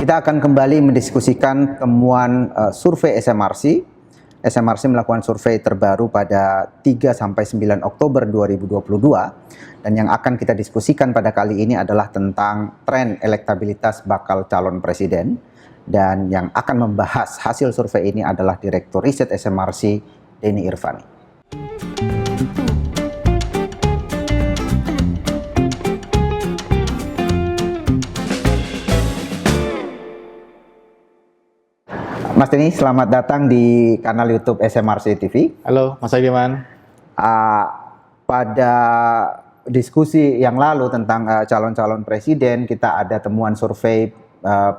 Kita akan kembali mendiskusikan temuan survei SMRC. SMRC melakukan survei terbaru pada 3-9 Oktober 2022 dan yang akan kita diskusikan pada kali ini adalah tentang tren elektabilitas bakal calon presiden, dan yang akan membahas hasil survei ini adalah Direktur Riset SMRC Denny Irvani. Mas Denny, selamat datang di kanal YouTube SMRC TV. Halo, Mas Aidiman. Pada diskusi yang lalu tentang calon-calon presiden, kita ada temuan survei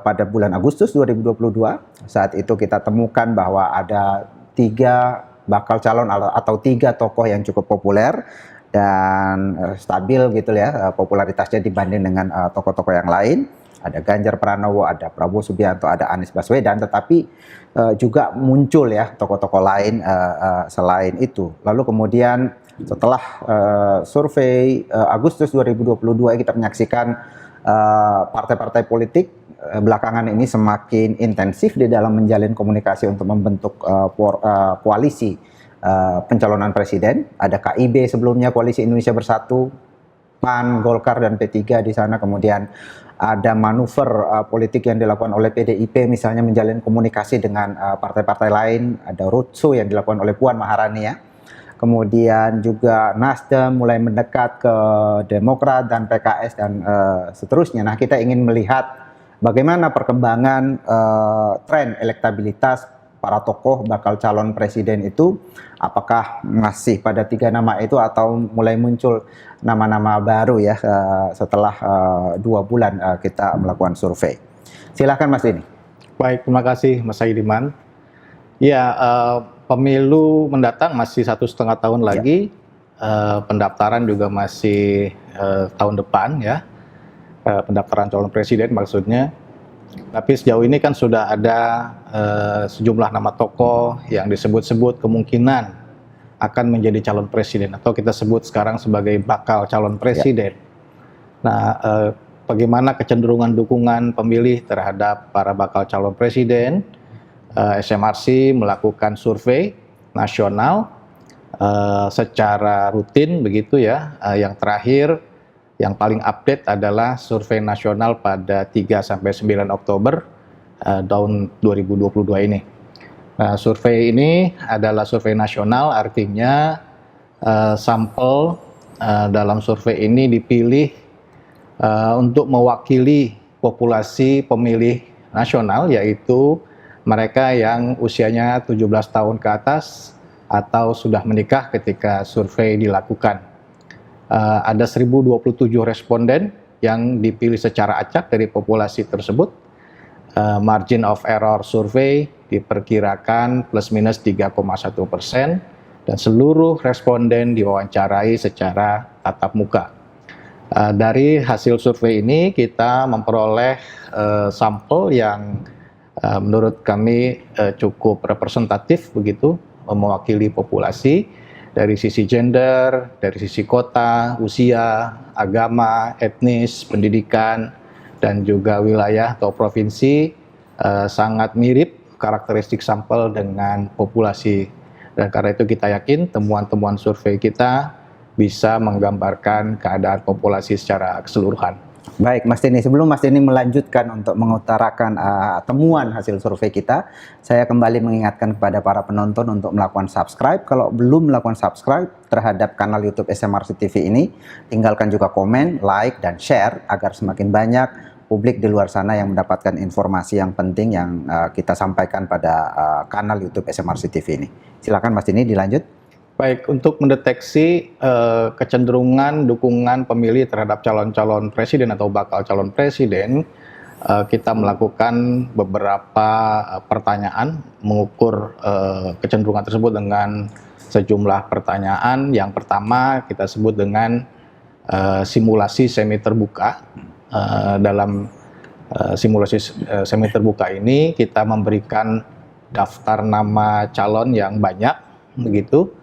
pada bulan Agustus 2022. Saat itu kita temukan bahwa ada 3 bakal calon atau 3 tokoh yang cukup populer dan stabil gitu ya popularitasnya dibanding dengan tokoh-tokoh yang lain. Ada Ganjar Pranowo, ada Prabowo Subianto, ada Anies Baswedan, tetapi juga muncul ya tokoh-tokoh lain selain itu. Lalu kemudian setelah survei Agustus 2022 kita menyaksikan partai-partai politik belakangan ini semakin intensif di dalam menjalin komunikasi untuk membentuk koalisi pencalonan presiden. Ada KIB sebelumnya, Koalisi Indonesia Bersatu, PAN, Golkar, dan P3 di sana. Kemudian ada manuver politik yang dilakukan oleh PDIP, misalnya menjalin komunikasi dengan partai-partai lain. Ada roadshow yang dilakukan oleh Puan Maharani ya. Kemudian juga Nasdem mulai mendekat ke Demokrat dan PKS dan seterusnya. Nah, kita ingin melihat bagaimana perkembangan tren elektabilitas para tokoh bakal calon presiden itu, apakah masih pada 3 nama itu atau mulai muncul nama-nama baru ya setelah 2 bulan kita melakukan survei. Silakan Mas Denny. Baik, terima kasih Mas Aidiman. Ya, pemilu mendatang masih 1,5 tahun lagi, pendaftaran juga masih tahun depan ya, pendaftaran calon presiden maksudnya. Tapi sejauh ini kan sudah ada sejumlah nama tokoh yang disebut-sebut kemungkinan akan menjadi calon presiden atau kita sebut sekarang sebagai bakal calon presiden. Nah, bagaimana kecenderungan dukungan pemilih terhadap para bakal calon presiden? SMRC melakukan survei nasional secara rutin begitu ya. Yang terakhir, yang paling update adalah survei nasional pada 3-9 Oktober tahun 2022 ini. Nah, survei ini adalah survei nasional, artinya sampel dalam survei ini dipilih untuk mewakili populasi pemilih nasional, yaitu mereka yang usianya 17 tahun ke atas atau sudah menikah ketika survei dilakukan. Ada 1027 responden yang dipilih secara acak dari populasi tersebut. Margin of error survei diperkirakan plus minus 3,1% dan seluruh responden diwawancarai secara tatap muka. Dari hasil survei ini kita memperoleh sampel yang menurut kami cukup representatif begitu, mewakili populasi dari sisi gender, dari sisi kota, usia, agama, etnis, pendidikan, dan juga wilayah atau provinsi, sangat mirip karakteristik sampel dengan populasi. Dan karena itu kita yakin temuan-temuan survei kita bisa menggambarkan keadaan populasi secara keseluruhan. Baik, Mas Denny, sebelum Mas Denny melanjutkan untuk mengutarakan temuan hasil survei kita, saya kembali mengingatkan kepada para penonton untuk melakukan subscribe. Kalau belum melakukan subscribe terhadap kanal YouTube SMRC TV ini, tinggalkan juga komen, like, dan share agar semakin banyak publik di luar sana yang mendapatkan informasi yang penting yang kita sampaikan pada kanal YouTube SMRC TV ini. Silakan Mas Denny dilanjut. Baik, untuk mendeteksi kecenderungan dukungan pemilih terhadap calon-calon presiden atau bakal calon presiden, kita melakukan beberapa pertanyaan, mengukur kecenderungan tersebut dengan sejumlah pertanyaan. Yang pertama kita sebut dengan simulasi semi terbuka. Dalam simulasi semi terbuka ini kita memberikan daftar nama calon yang banyak, begitu.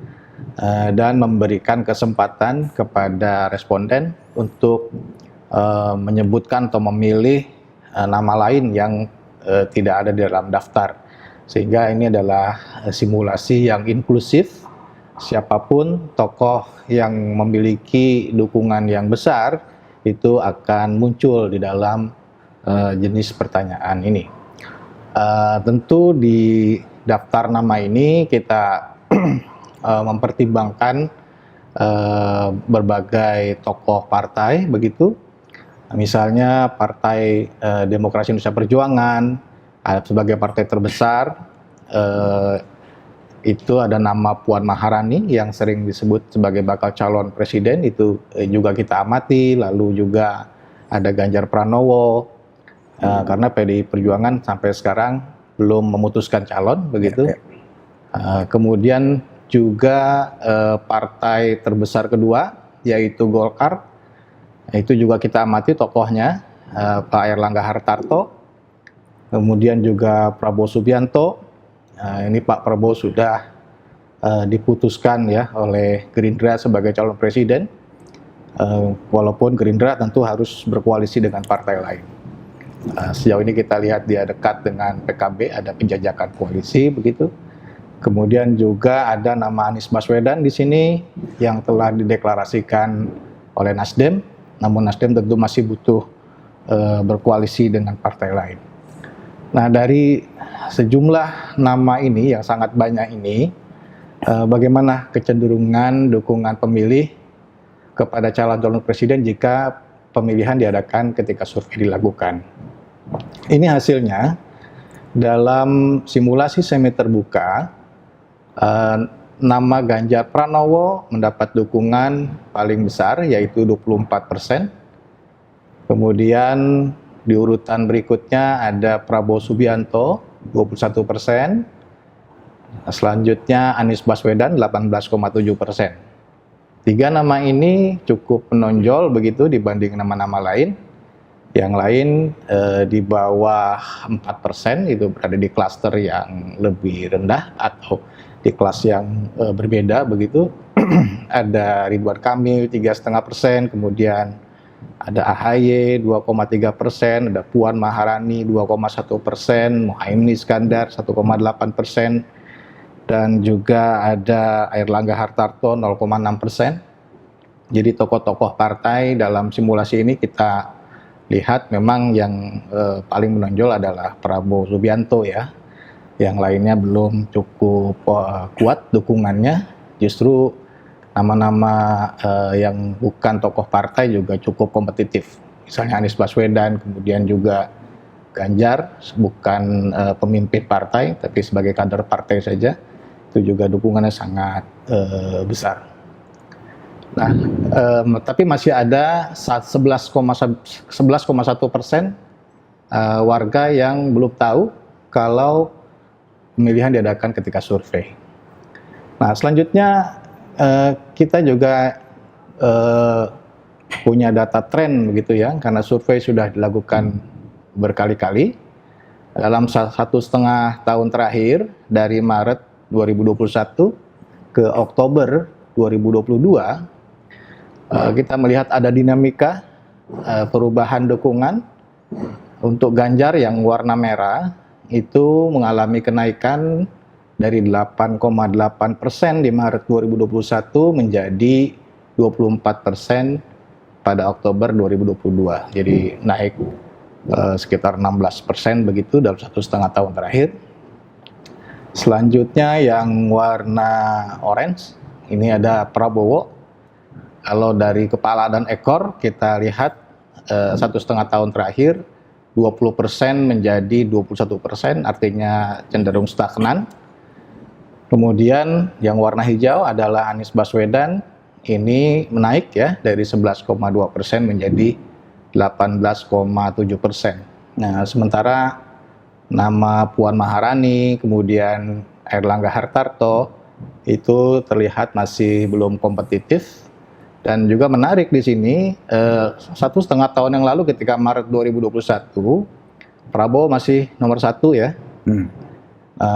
Dan memberikan kesempatan kepada responden untuk menyebutkan atau memilih nama lain yang tidak ada di dalam daftar. Sehingga ini adalah simulasi yang inklusif. Siapapun tokoh yang memiliki dukungan yang besar itu akan muncul di dalam jenis pertanyaan ini. Tentu di daftar nama ini kita mempertimbangkan berbagai tokoh partai begitu. Misalnya Partai Demokrasi Indonesia Perjuangan sebagai partai terbesar, itu ada nama Puan Maharani yang sering disebut sebagai bakal calon presiden, itu juga kita amati. Lalu juga ada Ganjar Pranowo, karena PDI Perjuangan sampai sekarang belum memutuskan calon begitu. Kemudian juga partai terbesar kedua yaitu Golkar, itu juga kita amati tokohnya, Pak Airlangga Hartarto. Kemudian juga Prabowo Subianto. Ini Pak Prabowo sudah diputuskan ya oleh Gerindra sebagai calon presiden, walaupun Gerindra tentu harus berkoalisi dengan partai lain. Sejauh ini kita lihat dia dekat dengan PKB, ada penjajakan koalisi begitu. Kemudian juga ada nama Anies Baswedan di sini yang telah dideklarasikan oleh Nasdem, namun Nasdem tentu masih butuh berkoalisi dengan partai lain. Nah, dari sejumlah nama ini yang sangat banyak ini, bagaimana kecenderungan dukungan pemilih kepada calon presiden jika pemilihan diadakan ketika survei dilakukan? Ini hasilnya dalam simulasi semi terbuka. Nama Ganjar Pranowo mendapat dukungan paling besar yaitu 24%. Kemudian di urutan berikutnya ada Prabowo Subianto 21%. Selanjutnya Anies Baswedan 18,7%. Tiga nama ini cukup menonjol begitu dibanding nama-nama lain. Yang lain di bawah 4%, itu berada di klaster yang lebih rendah atau di kelas yang berbeda begitu. Ada Ridwan Kamil 3,5%, kemudian ada AHY 2,3%, ada Puan Maharani 2,1%, Muhaimin Iskandar 1,8%, dan juga ada Airlangga Hartarto 0,6%. Jadi tokoh-tokoh partai dalam simulasi ini kita lihat memang yang paling menonjol adalah Prabowo Subianto ya. Yang lainnya belum cukup kuat dukungannya. Justru nama-nama yang bukan tokoh partai juga cukup kompetitif. Misalnya Anies Baswedan, kemudian juga Ganjar, bukan pemimpin partai, tapi sebagai kader partai saja, itu juga dukungannya sangat besar. Nah, tapi masih ada 11,1% warga yang belum tahu kalau pemilihan diadakan ketika survei. Nah, selanjutnya kita juga punya data tren begitu ya, karena survei sudah dilakukan berkali-kali. Dalam 1,5 tahun terakhir, dari Maret 2021 ke Oktober 2022, kita melihat ada dinamika perubahan dukungan. Untuk Ganjar yang warna merah itu mengalami kenaikan dari 8,8% di Maret 2021 menjadi 24% pada Oktober 2022. Jadi naik sekitar 16% begitu dalam 1,5 tahun terakhir. Selanjutnya yang warna orange, ini ada Prabowo. Kalau dari kepala dan ekor kita lihat 1,5 tahun terakhir 20% menjadi 21%, artinya cenderung stagnan. Kemudian yang warna hijau adalah Anies Baswedan, ini menaik ya dari 11,2% menjadi 18,7%. Nah, sementara nama Puan Maharani, kemudian Airlangga Hartarto itu terlihat masih belum kompetitif. Dan juga menarik di sini, 1,5 tahun yang lalu ketika Maret 2021, Prabowo masih nomor 1 ya,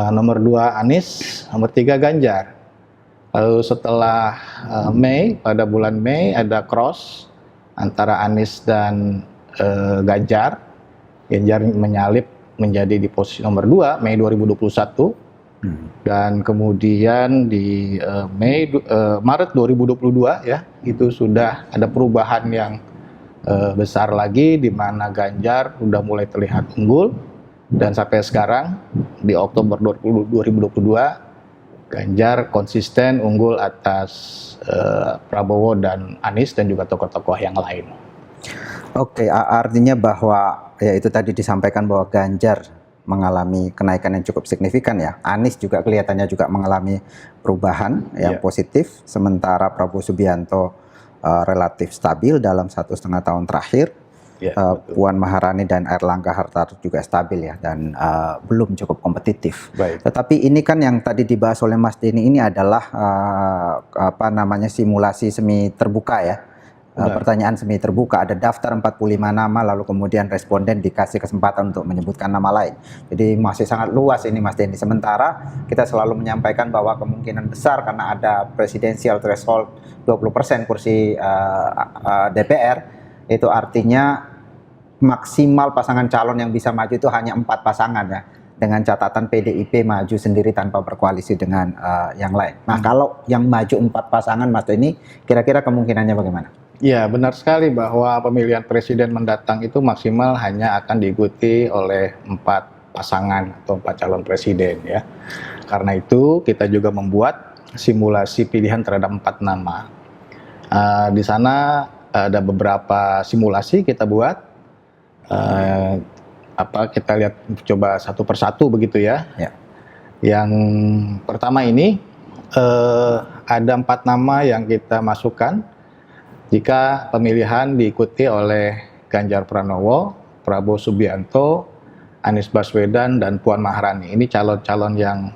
nomor 2 Anies, nomor 3 Ganjar. Lalu setelah Mei, pada bulan Mei ada cross antara Anies dan Ganjar, Ganjar menyalip menjadi di posisi nomor 2 Mei 2021. Dan kemudian di Maret 2022 ya, itu sudah ada perubahan yang besar lagi, di mana Ganjar sudah mulai terlihat unggul, dan sampai sekarang di Oktober 2022 Ganjar konsisten unggul atas Prabowo dan Anies dan juga tokoh-tokoh yang lain. Oke, artinya bahwa ya itu tadi disampaikan bahwa Ganjar mengalami kenaikan yang cukup signifikan ya. Anies juga kelihatannya juga mengalami perubahan yang positif, sementara Prabowo Subianto relatif stabil dalam 1,5 tahun terakhir. Puan Maharani dan Airlangga Hartarto juga stabil ya, dan belum cukup kompetitif. Baik. Tetapi ini kan yang tadi dibahas oleh Mas Denny ini adalah simulasi semi terbuka ya. Pertanyaan semi terbuka, ada daftar 45 nama, lalu kemudian responden dikasih kesempatan untuk menyebutkan nama lain. Jadi masih sangat luas ini Mas Denny. Sementara kita selalu menyampaikan bahwa kemungkinan besar karena ada presidensial threshold 20% kursi DPR, itu artinya maksimal pasangan calon yang bisa maju itu hanya 4 pasangan ya. Dengan catatan PDIP maju sendiri tanpa berkoalisi dengan yang lain. Nah kalau yang maju 4 pasangan Mas Denny, kira-kira kemungkinannya bagaimana? Ya, benar sekali bahwa pemilihan presiden mendatang itu maksimal hanya akan diikuti oleh 4 pasangan atau 4 calon presiden ya. Karena itu kita juga membuat simulasi pilihan terhadap 4 nama. Di sana ada beberapa simulasi kita buat. Kita lihat coba satu persatu begitu ya. Yang pertama ini ada 4 nama yang kita masukkan jika pemilihan diikuti oleh Ganjar Pranowo, Prabowo Subianto, Anies Baswedan, dan Puan Maharani. Ini calon-calon yang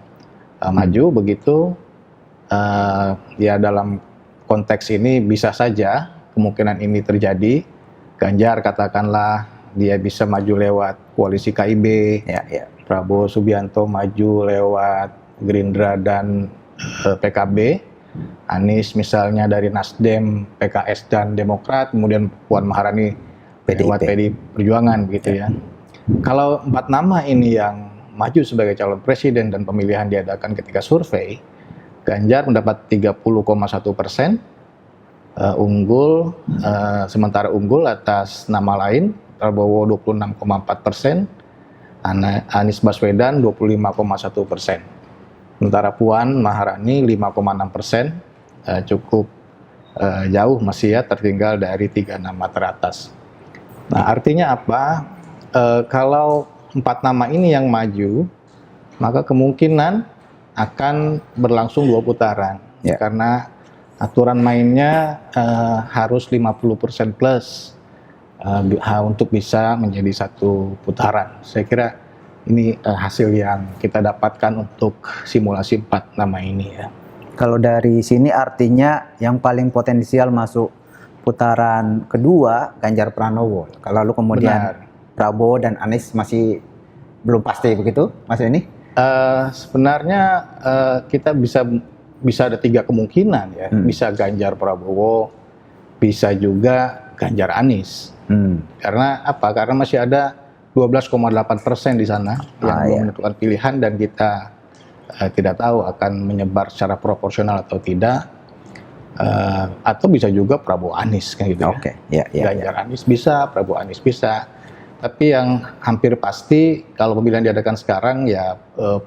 maju begitu. Ya dalam konteks ini bisa saja kemungkinan ini terjadi. Ganjar katakanlah dia bisa maju lewat koalisi KIB, Prabowo Subianto maju lewat Gerindra dan PKB, Anies misalnya dari Nasdem, PKS dan Demokrat, kemudian Puan Maharani lewat PDI Perjuangan begitu ya. Kalau 4 nama ini yang maju sebagai calon presiden dan pemilihan diadakan ketika survei, Ganjar mendapat 30,1%, sementara unggul atas nama lain Prabowo 26,4%, Anies Baswedan 25,1%. Sementara Puan Maharani 5,6%, cukup jauh masih ya, tertinggal dari 3 nama teratas. Nah artinya apa? Kalau 4 nama ini yang maju, maka kemungkinan akan berlangsung 2 putaran. Karena aturan mainnya harus 50% plus untuk bisa menjadi 1 putaran. Saya kira ini hasil yang kita dapatkan untuk simulasi 4 nama ini ya. Kalau dari sini artinya yang paling potensial masuk putaran kedua Ganjar Pranowo. Kalau lalu kemudian Prabowo dan Anies masih belum pasti begitu, Mas Denny? Sebenarnya kita bisa ada 3 kemungkinan ya. Bisa Ganjar Prabowo, bisa juga Ganjar Anies. Karena apa? Karena masih ada 12,8% di sana yang belum menentukan pilihan, dan kita tidak tahu akan menyebar secara proporsional atau tidak, atau bisa juga Prabowo Anies kan gitu ya. Ganjar Anies bisa, Prabowo Anies bisa. Tapi yang hampir pasti kalau pemilihan diadakan sekarang ya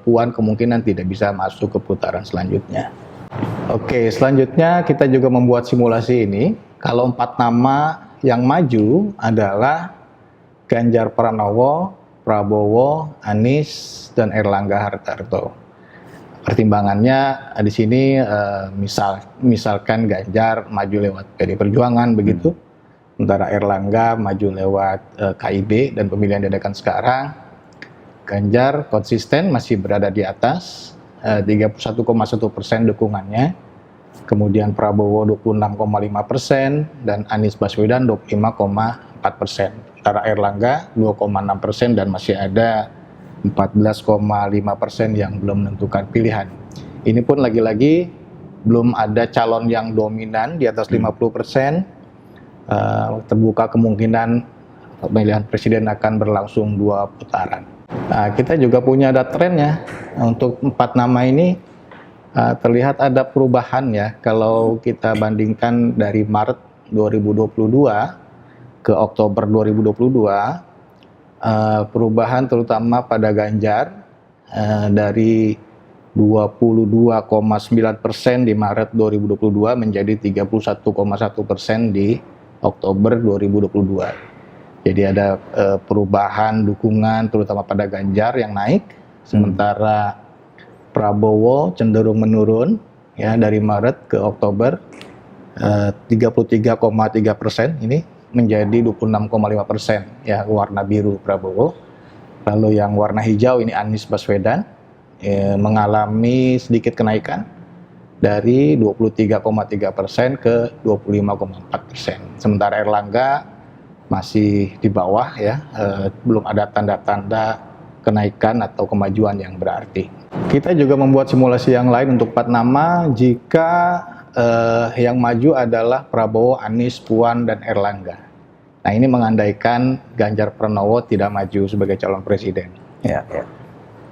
Puan kemungkinan tidak bisa masuk ke putaran selanjutnya. Oke, selanjutnya kita juga membuat simulasi ini. Kalau 4 nama yang maju adalah Ganjar Pranowo, Prabowo, Anies, dan Airlangga Hartarto. Pertimbangannya di sini misalkan Ganjar maju lewat PDI Perjuangan begitu, sementara Airlangga maju lewat KIB, dan pemilihan diadakan sekarang Ganjar konsisten masih berada di atas 31,1% dukungannya, kemudian Prabowo 26,5% dan Anies Baswedan 25,4%. Antara Airlangga 2,6% dan masih ada 14,5% yang belum menentukan pilihan. Ini pun lagi-lagi belum ada calon yang dominan di atas 50%. Terbuka kemungkinan pemilihan presiden akan berlangsung 2 putaran. Nah, kita juga punya ada trennya untuk 4 nama ini. Terlihat ada perubahan ya kalau kita bandingkan dari Maret 2022 ke Oktober 2022, perubahan terutama pada Ganjar dari 22,9% di Maret 2022 menjadi 31,1% di Oktober 2022. Jadi ada perubahan dukungan terutama pada Ganjar yang naik, sementara Prabowo cenderung menurun ya dari Maret ke Oktober, 33,3% ini menjadi 26,5% ya warna biru Prabowo. Lalu yang warna hijau ini Anies Baswedan mengalami sedikit kenaikan dari 23,3% ke 25,4%. Sementara Erlangga masih di bawah ya, belum ada tanda-tanda kenaikan atau kemajuan yang berarti. Kita juga membuat simulasi yang lain untuk 4 nama jika yang maju adalah Prabowo, Anies, Puan, dan Erlangga. Nah, ini mengandaikan Ganjar Pranowo tidak maju sebagai calon presiden. Ya, ya.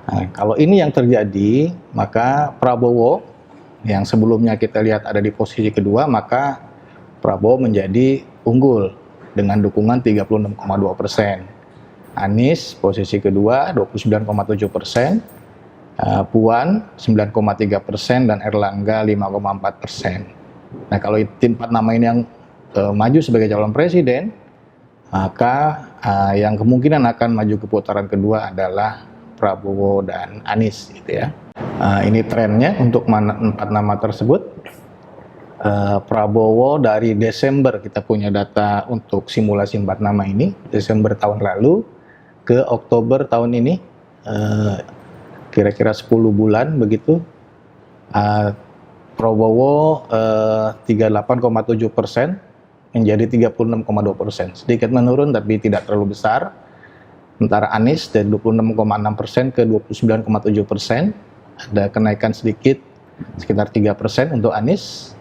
Nah, kalau ini yang terjadi, maka Prabowo yang sebelumnya kita lihat ada di posisi kedua, maka Prabowo menjadi unggul dengan dukungan 36,2%. Anies posisi kedua 29,7%, Puan 9,3% dan Erlangga 5,4%. Nah, kalau tim 4 nama ini yang maju sebagai calon presiden, maka yang kemungkinan akan maju ke putaran kedua adalah Prabowo dan Anies gitu ya. Ini trennya untuk 4 nama tersebut. Prabowo dari Desember kita punya data untuk simulasi 4 nama ini, Desember tahun lalu ke Oktober tahun ini, kira-kira 10 bulan begitu. Prabowo 38,7% menjadi 36,2%, sedikit menurun tapi tidak terlalu besar. Sementara Anies dari 26,6% ke 29,7%, ada kenaikan sedikit sekitar 3% untuk Anies.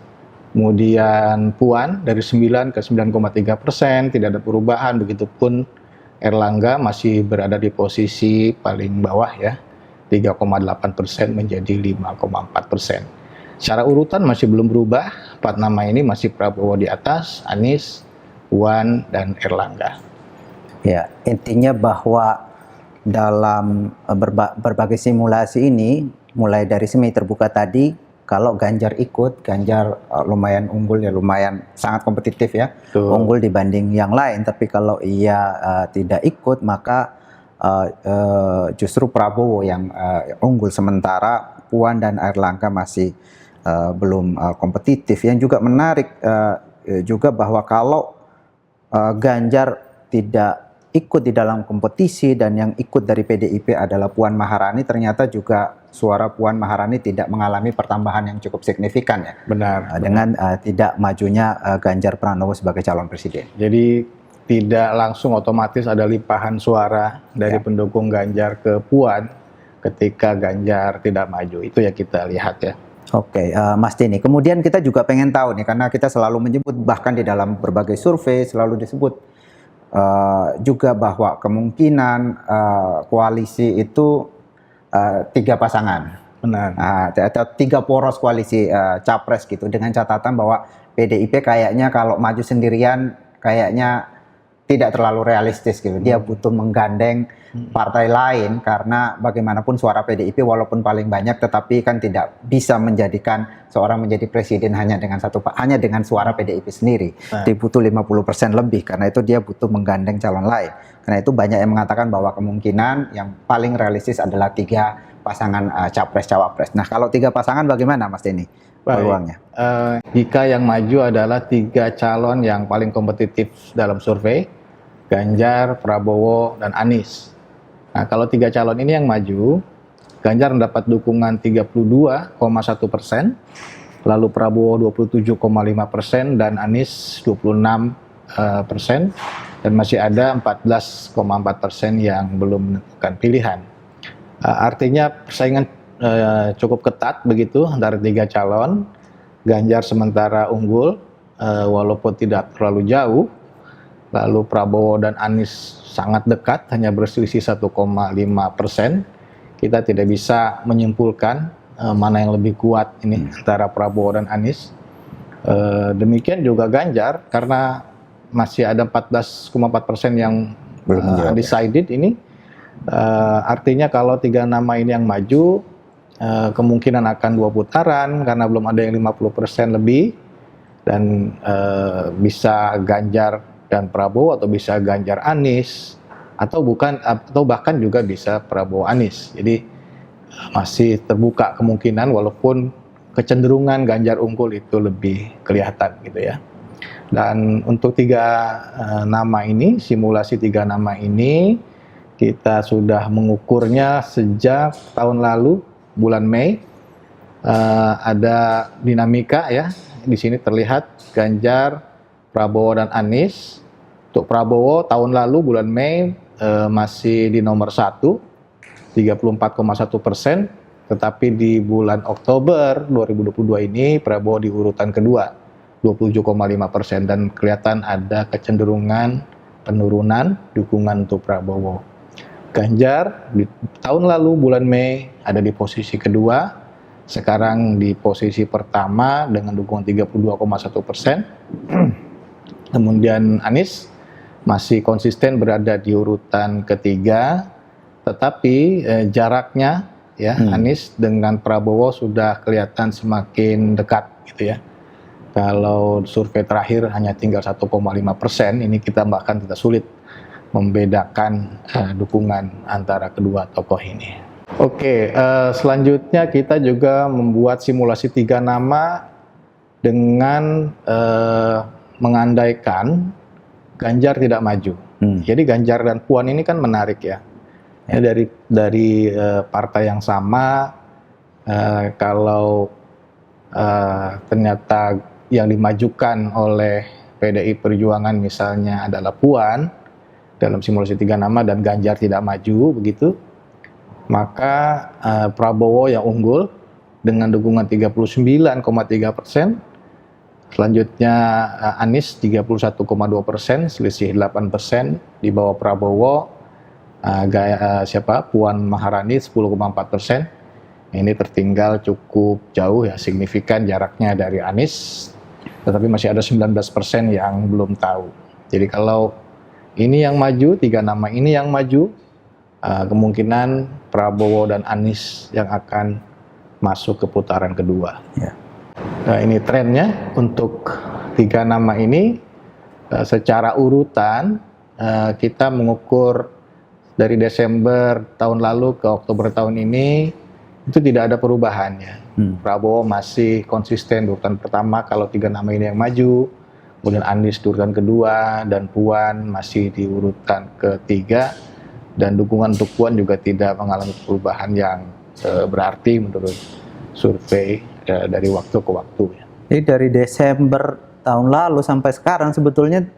Kemudian Puan dari 9 ke 9,3%, tidak ada perubahan. Begitupun Erlangga masih berada di posisi paling bawah ya, 3,8% menjadi 5,4%. Secara urutan masih belum berubah, 4 nama ini masih Prabowo di atas, Anies, Puan, dan Erlangga. Ya, intinya bahwa dalam berbagai simulasi ini, mulai dari semi terbuka tadi, kalau Ganjar ikut, Ganjar lumayan unggul ya, lumayan sangat kompetitif ya, unggul dibanding yang lain. Tapi kalau ia tidak ikut, maka justru Prabowo yang unggul, sementara Puan dan Erlangga masih belum kompetitif. Yang juga menarik juga bahwa kalau Ganjar tidak ikut di dalam kompetisi dan yang ikut dari PDIP adalah Puan Maharani, ternyata juga suara Puan Maharani tidak mengalami pertambahan yang cukup signifikan ya. Benar. Dengan tidak majunya Ganjar Pranowo sebagai calon presiden. Jadi tidak langsung otomatis ada limpahan suara dari pendukung Ganjar ke Puan ketika Ganjar tidak maju. Itu ya kita lihat ya. Oke, Mas Denny. Kemudian kita juga pengen tahu nih, karena kita selalu menyebut, bahkan di dalam berbagai survei selalu disebut juga bahwa kemungkinan koalisi itu 3 pasangan. Benar. Atau 3 poros koalisi capres gitu, dengan catatan bahwa PDIP kayaknya kalau maju sendirian kayaknya tidak terlalu realistis gitu. Dia butuh menggandeng partai lain, karena bagaimanapun suara PDIP walaupun paling banyak tetapi kan tidak bisa menjadikan seorang menjadi presiden hanya dengan suara PDIP sendiri. Dia butuh 50% lebih, karena itu dia butuh menggandeng calon lain. Karena itu banyak yang mengatakan bahwa kemungkinan yang paling realistis adalah 3 pasangan capres-cawapres. Nah, kalau 3 pasangan bagaimana Mas Denny peluangnya? Jika yang maju adalah 3 calon yang paling kompetitif dalam survei, Ganjar, Prabowo, dan Anies. Nah, kalau 3 calon ini yang maju, Ganjar mendapat dukungan 32,1%, lalu Prabowo 27,5% dan Anies 26%, dan masih ada 14,4% yang belum menentukan pilihan. Artinya persaingan cukup ketat begitu antara 3 calon. Ganjar sementara unggul walaupun tidak terlalu jauh. lalu Prabowo dan Anies sangat dekat, hanya berselisih 1,5%. Kita tidak bisa menyimpulkan mana yang lebih kuat ini antara Prabowo dan Anies. Demikian juga Ganjar, karena masih ada 14,4% yang belum menjawab, undecided ini. Artinya kalau 3 nama ini yang maju, kemungkinan akan 2 putaran karena belum ada yang 50% lebih, dan bisa Ganjar dan Prabowo atau bisa Ganjar Anies atau bahkan juga bisa Prabowo Anies. Jadi masih terbuka kemungkinan, walaupun kecenderungan Ganjar unggul itu lebih kelihatan gitu ya. Dan untuk 3 nama ini, simulasi 3 nama ini kita sudah mengukurnya sejak tahun lalu bulan Mei. Ada dinamika ya. Di sini terlihat Ganjar, Prabowo dan Anies. Untuk Prabowo tahun lalu bulan Mei masih di nomor 1, 34,1%. Tetapi di bulan Oktober 2022 ini Prabowo di urutan kedua, 27,5%, dan kelihatan ada kecenderungan penurunan dukungan untuk Prabowo. Ganjar di tahun lalu bulan Mei ada di posisi kedua, sekarang di posisi pertama dengan dukungan 32,1%. Kemudian Anies masih konsisten berada di urutan ketiga, tetapi jaraknya ya Anies dengan Prabowo sudah kelihatan semakin dekat gitu ya. Kalau survei terakhir hanya tinggal 1,5%, ini kita bahkan tidak sulit membedakan dukungan antara kedua tokoh ini. Oke, selanjutnya kita juga membuat simulasi 3 nama dengan mengandaikan Ganjar tidak maju. Jadi Ganjar dan Puan ini kan menarik ya. Ya, dari partai yang sama, kalau ternyata yang dimajukan oleh PDI Perjuangan misalnya adalah Puan dalam simulasi 3 nama dan Ganjar tidak maju begitu, maka Prabowo yang unggul dengan dukungan 39,3%, selanjutnya Anies 31,2%, selisih 8%, di bawah Prabowo Puan Maharani 10,4%. Ini tertinggal cukup jauh ya, signifikan jaraknya dari Anies, tetapi masih ada 19% yang belum tahu. Jadi kalau ini yang maju, 3 nama ini yang maju, kemungkinan Prabowo dan Anies yang akan masuk ke putaran kedua. Ya. Nah, ini trennya untuk 3 nama ini secara urutan. Kita mengukur dari Desember tahun lalu ke Oktober tahun ini, itu tidak ada perubahannya. Prabowo masih konsisten di urutan pertama kalau 3 nama ini yang maju, kemudian Anies di urutan kedua, dan Puan masih di urutan ketiga, dan dukungan untuk Puan juga tidak mengalami perubahan yang berarti menurut survei dari waktu ke waktu. Jadi dari Desember tahun lalu sampai sekarang sebetulnya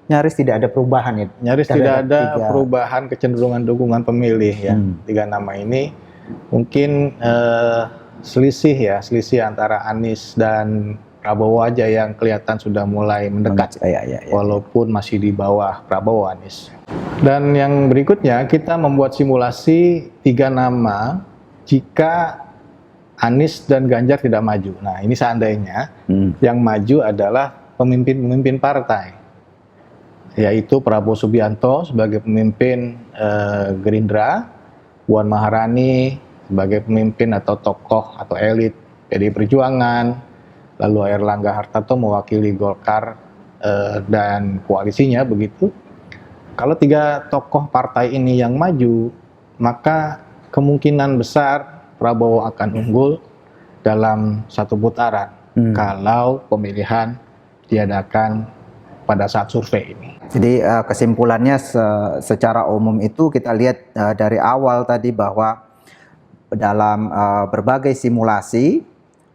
nyaris tidak ada perubahan ya. Nyaris tidak ada perubahan kecenderungan dukungan pemilih ya. 3 nama ini mungkin selisih antara Anies dan Prabowo aja yang kelihatan sudah mulai mendekat, walaupun masih di bawah Prabowo Anies. Dan yang berikutnya kita membuat simulasi 3 nama jika Anies dan Ganjar tidak maju. Nah, ini seandainya yang maju adalah pemimpin partai, yaitu Prabowo Subianto sebagai pemimpin Gerindra, Puan Maharani sebagai pemimpin atau tokoh atau elit PDI Perjuangan, lalu Airlangga Hartarto mewakili Golkar dan koalisinya begitu. Kalau 3 tokoh partai ini yang maju, maka kemungkinan besar Prabowo akan unggul dalam 1 putaran kalau pemilihan diadakan pada saat survei ini. Jadi kesimpulannya secara umum itu kita lihat dari awal tadi bahwa dalam berbagai simulasi,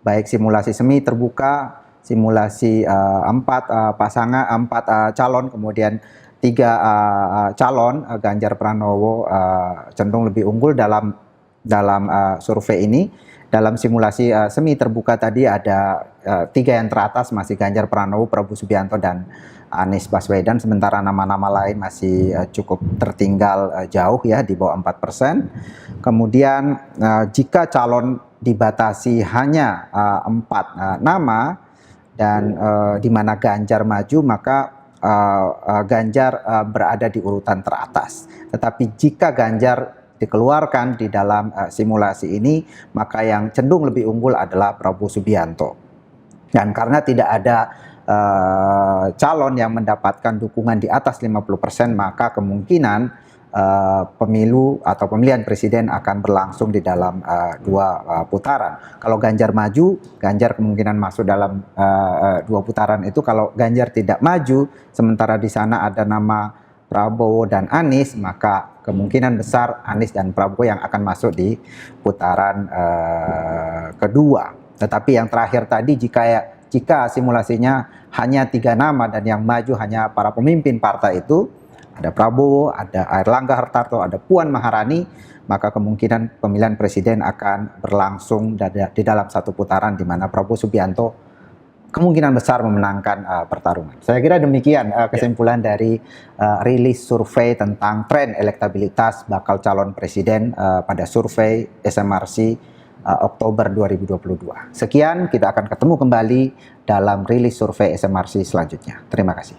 baik simulasi semi terbuka, simulasi 4 calon, kemudian 3 calon, Ganjar Pranowo cenderung lebih unggul dalam dalam survei ini. Dalam simulasi semi terbuka tadi ada 3 yang teratas masih Ganjar Pranowo, Prabowo Subianto, dan Anies Baswedan, sementara nama-nama lain masih cukup tertinggal jauh ya, di bawah 4%. Kemudian jika calon dibatasi hanya 4 nama dan di mana Ganjar maju, maka Ganjar berada di urutan teratas. Tetapi jika Ganjar dikeluarkan di dalam simulasi ini, maka yang cenderung lebih unggul adalah Prabowo Subianto. Dan karena tidak ada calon yang mendapatkan dukungan di atas 50%, maka kemungkinan pemilu atau pemilihan presiden akan berlangsung di dalam 2 putaran. Kalau Ganjar maju, Ganjar kemungkinan masuk dalam 2 putaran itu. Kalau Ganjar tidak maju, sementara di sana ada nama Prabowo dan Anies, maka kemungkinan besar Anies dan Prabowo yang akan masuk di putaran kedua. Tetapi yang terakhir tadi, jika simulasinya hanya 3 nama dan yang maju hanya para pemimpin partai itu, ada Prabowo, ada Airlangga Hartarto, ada Puan Maharani, maka kemungkinan pemilihan presiden akan berlangsung di dalam 1 putaran di mana Prabowo Subianto kemungkinan besar memenangkan pertarungan. Saya kira demikian kesimpulan dari rilis survei tentang tren elektabilitas bakal calon presiden pada survei SMRC Oktober 2022. Sekian, kita akan ketemu kembali dalam rilis survei SMRC selanjutnya. Terima kasih.